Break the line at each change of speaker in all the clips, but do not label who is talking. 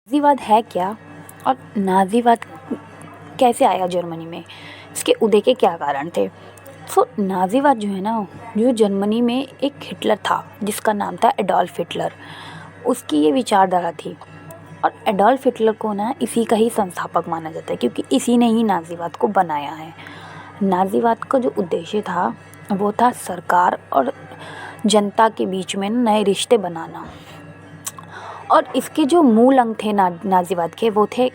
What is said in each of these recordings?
नाज़ीवाद है क्या और नाज़ीवाद कैसे आया जर्मनी में? इसके उदय के क्या कारण थे? नाज़ीवाद जो है ना, जो जर्मनी में एक हिटलर था जिसका नाम था एडोल्फ हिटलर, उसकी ये विचारधारा थी। और एडोल्फ हिटलर को ना इसी का ही संस्थापक माना जाता है क्योंकि इसी ने ही नाज़ीवाद को बनाया है। नाज़ीवाद का जो उद्देश्य था वो था सरकार और जनता के बीच में नए रिश्ते बनाना। और इसके जो मूल अंग थे नाज़ीवाद के, वो थे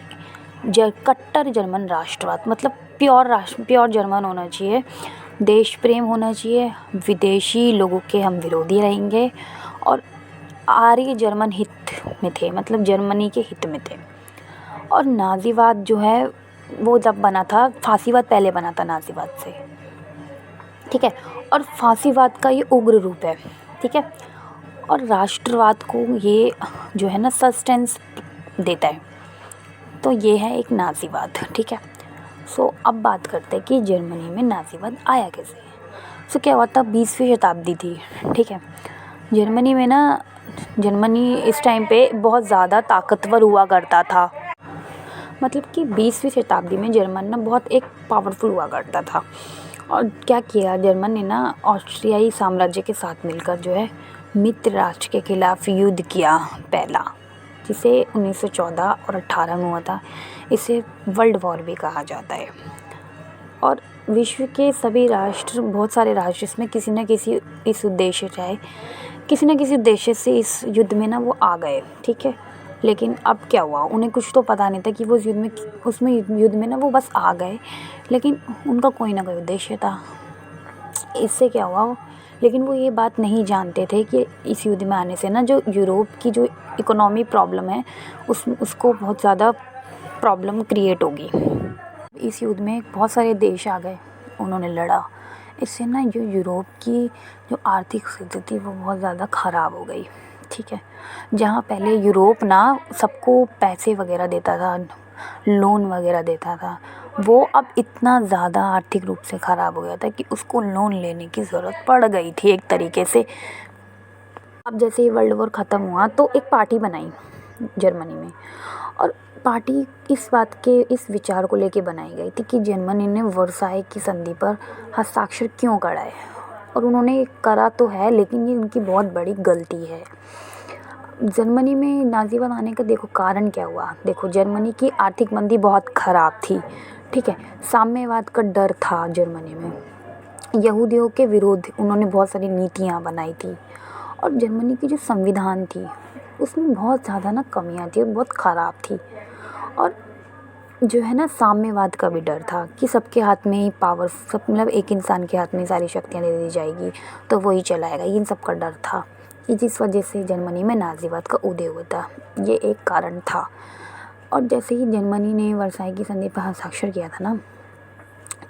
कट्टर जर्मन राष्ट्रवाद, मतलब प्योर जर्मन होना चाहिए, देश प्रेम होना चाहिए, विदेशी लोगों के हम विरोधी रहेंगे और आर्य जर्मन हित में थे, मतलब जर्मनी के हित में थे। और नाज़ीवाद जो है वो जब बना था, फासीवाद पहले बना था नाज़ीवाद से, ठीक है। और फासीवाद का ये उग्र रूप है, ठीक है। और राष्ट्रवाद को ये जो है ना सस्टेंस देता है, तो ये है एक नाज़ीवाद, ठीक है। अब बात करते हैं कि जर्मनी में नाज़ीवाद आया कैसे। क्या हुआ था, 20वीं शताब्दी थी, ठीक है। जर्मनी में ना, जर्मनी इस टाइम पे बहुत ज़्यादा ताकतवर हुआ करता था, मतलब कि 20वीं शताब्दी में जर्मन ना बहुत एक पावरफुल हुआ करता था। और क्या किया जर्मन ने ना, ऑस्ट्रियाई साम्राज्य के साथ मिलकर जो है मित्र राष्ट्र के खिलाफ युद्ध किया पहला, जिसे 1914 और 18 में हुआ था। इसे वर्ल्ड वॉर भी कहा जाता है। और विश्व के सभी राष्ट्र, बहुत सारे राष्ट्र इसमें किसी न किसी इस उद्देश्य चाहे किसी न किसी उद्देश्य से इस युद्ध में ना वो आ गए, ठीक है। लेकिन अब क्या हुआ, उन्हें कुछ तो पता नहीं था कि वो युद्ध में ना वो बस आ गए, लेकिन उनका कोई ना कोई उद्देश्य था। इससे क्या हुआ, लेकिन वो ये बात नहीं जानते थे कि इस युद्ध में आने से ना जो यूरोप की जो इकोनॉमी प्रॉब्लम है उसको बहुत ज़्यादा प्रॉब्लम क्रिएट होगी। इस युद्ध में बहुत सारे देश आ गए, उन्होंने लड़ा। इससे ना जो यूरोप की जो आर्थिक स्थिति थी वो बहुत ज़्यादा ख़राब हो गई, ठीक है। जहाँ पहले यूरोप ना सबको पैसे वगैरह देता था, लोन वगैरह देता था, वो अब इतना ज़्यादा आर्थिक रूप से ख़राब हो गया था कि उसको लोन लेने की ज़रूरत पड़ गई थी एक तरीके से। अब जैसे ही वर्ल्ड वॉर ख़त्म हुआ तो एक पार्टी बनाई जर्मनी में, और पार्टी इस विचार को लेके बनाई गई थी कि जर्मनी ने वर्साई की संधि पर हस्ताक्षर क्यों करा है। और उन्होंने करा तो है, लेकिन ये उनकी बहुत बड़ी गलती है। जर्मनी में नाज़ीवाद आने का देखो कारण क्या हुआ। देखो, जर्मनी की आर्थिक मंदी बहुत ख़राब थी, ठीक है। साम्यवाद का डर था जर्मनी में, यहूदियों के विरोध उन्होंने बहुत सारी नीतियाँ बनाई थी। और जर्मनी की जो संविधान थी उसमें बहुत ज़्यादा ना कमियाँ थी और बहुत ख़राब थी। और जो है ना साम्यवाद का भी डर था कि सबके हाथ में ही पावर, सब मतलब एक इंसान के हाथ में सारी शक्तियाँ दे दी जाएगी तो वही चलाएगा, इन सब का डर था कि जिस वजह से जर्मनी में नाज़ीवाद का उदय हुआ था, ये एक कारण था। और जैसे ही जर्मनी ने वर्साई की संधि पर हस्ताक्षर किया था ना,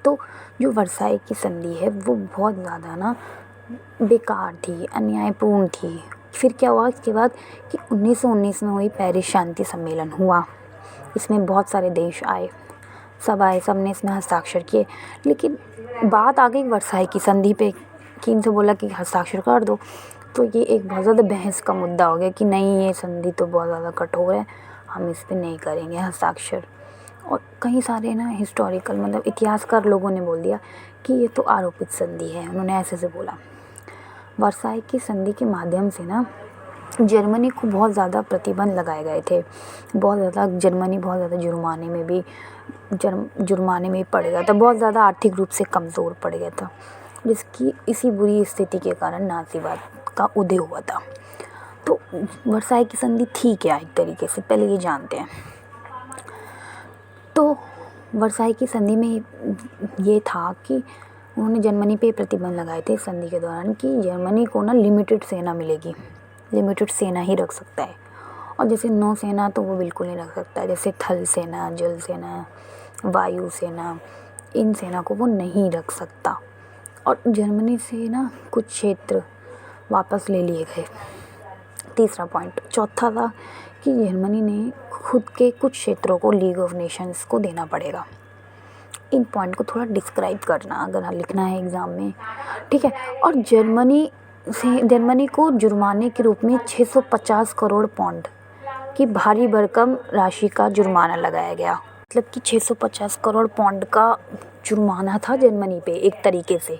तो जो वर्साई की संधि है वो बहुत ज़्यादा ना बेकार थी, अन्यायपूर्ण थी। फिर क्या हुआ इसके बाद कि 1919 में हुई पेरिस शांति सम्मेलन हुआ। इसमें बहुत सारे देश आए, सब ने इसमें हस्ताक्षर किए। लेकिन बात आ गई वर्साई की संधि पे कि इनसे बोला कि हस्ताक्षर कर दो, तो ये एक बहुत ज़्यादा बहस का मुद्दा हो गया कि नहीं, ये संधि तो बहुत ज़्यादा कठोर है, हम इस पर नहीं करेंगे हस्ताक्षर। और कई सारे ना हिस्टोरिकल, मतलब इतिहासकार लोगों ने बोल दिया कि ये तो आरोपित संधि है, उन्होंने ऐसे से बोला। वर्साई की संधि के माध्यम से ना जर्मनी को बहुत ज़्यादा प्रतिबंध लगाए गए थे, बहुत ज़्यादा जर्मनी बहुत ज़्यादा जुर्माने में पड़ गया था, बहुत ज़्यादा आर्थिक रूप से कमज़ोर पड़ गया था, जिसकी इसी बुरी स्थिति के कारण नाज़ीवाद का उदय हुआ था। तो वर्साई की संधि थी क्या एक तरीके से, पहले ये जानते हैं। तो वर्साई की संधि में ये था कि उन्होंने जर्मनी पे प्रतिबंध लगाए थे संधि के दौरान कि जर्मनी को ना लिमिटेड सेना मिलेगी, लिमिटेड सेना ही रख सकता है। और जैसे नौसेना तो वो बिल्कुल नहीं रख सकता है, जैसे थल सेना, जल सेना, वायु सेना, इन सेना को वो नहीं रख सकता। और जर्मनी से ना कुछ क्षेत्र वापस ले लिए गए, तीसरा पॉइंट। चौथा था कि जर्मनी ने खुद के कुछ क्षेत्रों को लीग ऑफ नेशंस को देना पड़ेगा। इन पॉइंट को थोड़ा डिस्क्राइब करना अगर लिखना है एग्ज़ाम में, ठीक है। और जर्मनी को जुर्माने के रूप में 650 करोड़ पाउंड कि भारी भरकम राशि का जुर्माना लगाया गया। मतलब कि 650 करोड़ पाउंड का जुर्माना था जर्मनी पे एक तरीके से।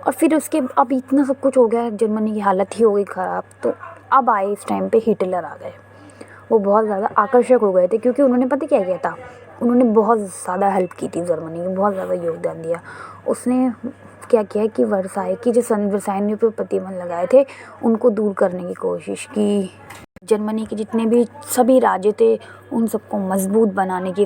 और फिर उसके अब इतना सब कुछ हो गया, जर्मनी की हालत ही हो गई ख़राब। तो अब आए इस टाइम पे हिटलर आ गए। वो बहुत ज़्यादा आकर्षक हो गए थे क्योंकि उन्होंने पता क्या किया था, उन्होंने बहुत ज़्यादा हेल्प की थी जर्मनी की, बहुत ज़्यादा योगदान दिया। उसने क्या किया कि वर्साई की जो रसायनों पे प्रतिबंध लगाए थे उनको दूर करने की कोशिश की। जर्मनी के जितने भी सभी राज्य थे उन सबको मजबूत बनाने की